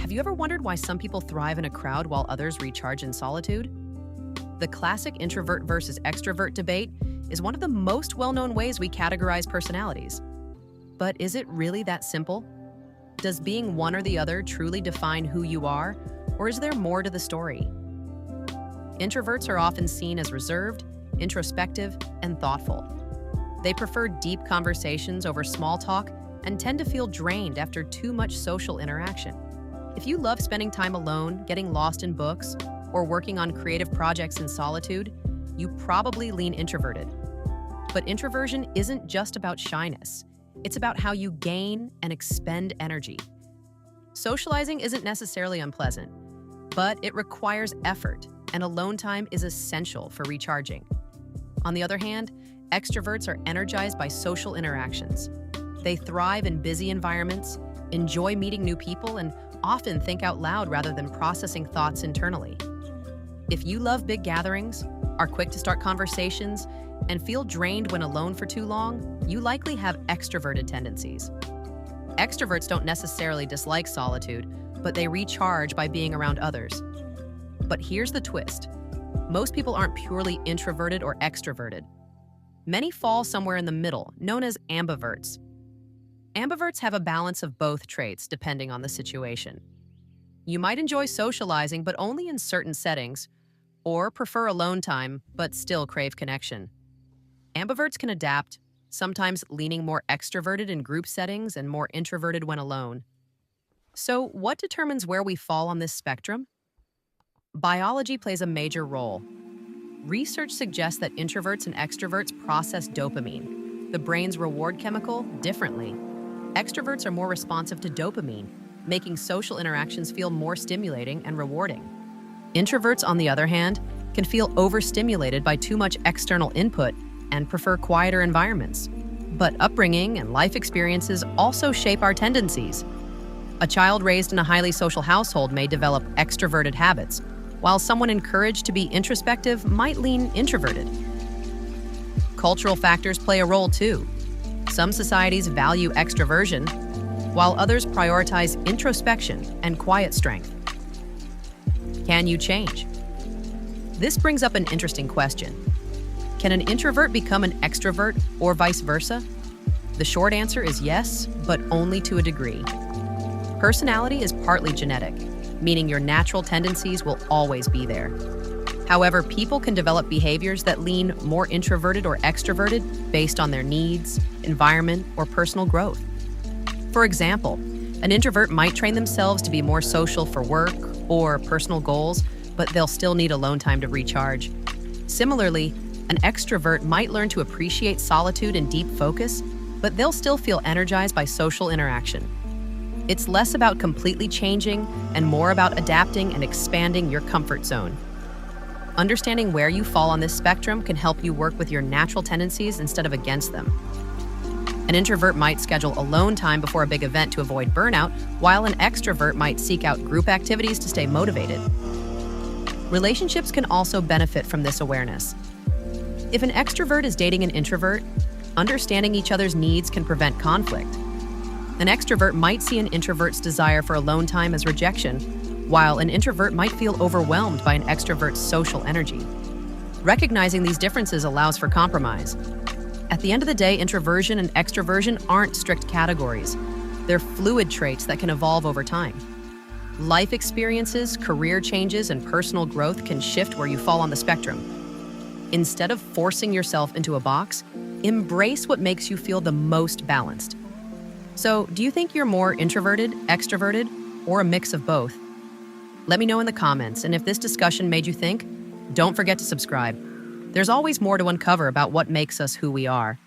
Have you ever wondered why some people thrive in a crowd while others recharge in solitude? The classic introvert versus extrovert debate is one of the most well-known ways we categorize personalities. But is it really that simple? Does being one or the other truly define who you are, or is there more to the story? Introverts are often seen as reserved, introspective, and thoughtful. They prefer deep conversations over small talk and tend to feel drained after too much social interaction. If you love spending time alone, getting lost in books, or working on creative projects in solitude, you probably lean introverted. But introversion isn't just about shyness. It's about how you gain and expend energy. Socializing isn't necessarily unpleasant, but it requires effort, and alone time is essential for recharging. On the other hand, extroverts are energized by social interactions. They thrive in busy environments, enjoy meeting new people, and often think out loud rather than processing thoughts internally. If you love big gatherings, are quick to start conversations, and feel drained when alone for too long, you likely have extroverted tendencies. Extroverts don't necessarily dislike solitude, but they recharge by being around others. But here's the twist. Most people aren't purely introverted or extroverted. Many fall somewhere in the middle, known as ambiverts. Ambiverts have a balance of both traits depending on the situation. You might enjoy socializing, but only in certain settings, or prefer alone time, but still crave connection. Ambiverts can adapt, sometimes leaning more extroverted in group settings and more introverted when alone. So, what determines where we fall on this spectrum? Biology plays a major role. Research suggests that introverts and extroverts process dopamine, the brain's reward chemical, differently. Extroverts are more responsive to dopamine, making social interactions feel more stimulating and rewarding. Introverts, on the other hand, can feel overstimulated by too much external input and prefer quieter environments. But upbringing and life experiences also shape our tendencies. A child raised in a highly social household may develop extroverted habits, while someone encouraged to be introspective might lean introverted. Cultural factors play a role too. Some societies value extroversion, while others prioritize introspection and quiet strength. Can you change? This brings up an interesting question. Can an introvert become an extrovert or vice versa? The short answer is yes, but only to a degree. Personality is partly genetic, meaning your natural tendencies will always be there. However, people can develop behaviors that lean more introverted or extroverted based on their needs, environment, or personal growth. For example, an introvert might train themselves to be more social for work or personal goals, but they'll still need alone time to recharge. Similarly, an extrovert might learn to appreciate solitude and deep focus, but they'll still feel energized by social interaction. It's less about completely changing and more about adapting and expanding your comfort zone. Understanding where you fall on this spectrum can help you work with your natural tendencies instead of against them. An introvert might schedule alone time before a big event to avoid burnout, while an extrovert might seek out group activities to stay motivated. Relationships can also benefit from this awareness. If an extrovert is dating an introvert, understanding each other's needs can prevent conflict. An extrovert might see an introvert's desire for alone time as rejection, while an introvert might feel overwhelmed by an extrovert's social energy. Recognizing these differences allows for compromise. At the end of the day, introversion and extroversion aren't strict categories. They're fluid traits that can evolve over time. Life experiences, career changes, and personal growth can shift where you fall on the spectrum. Instead of forcing yourself into a box, embrace what makes you feel the most balanced. So, do you think you're more introverted, extroverted, or a mix of both? Let me know in the comments, and if this discussion made you think, don't forget to subscribe. There's always more to uncover about what makes us who we are.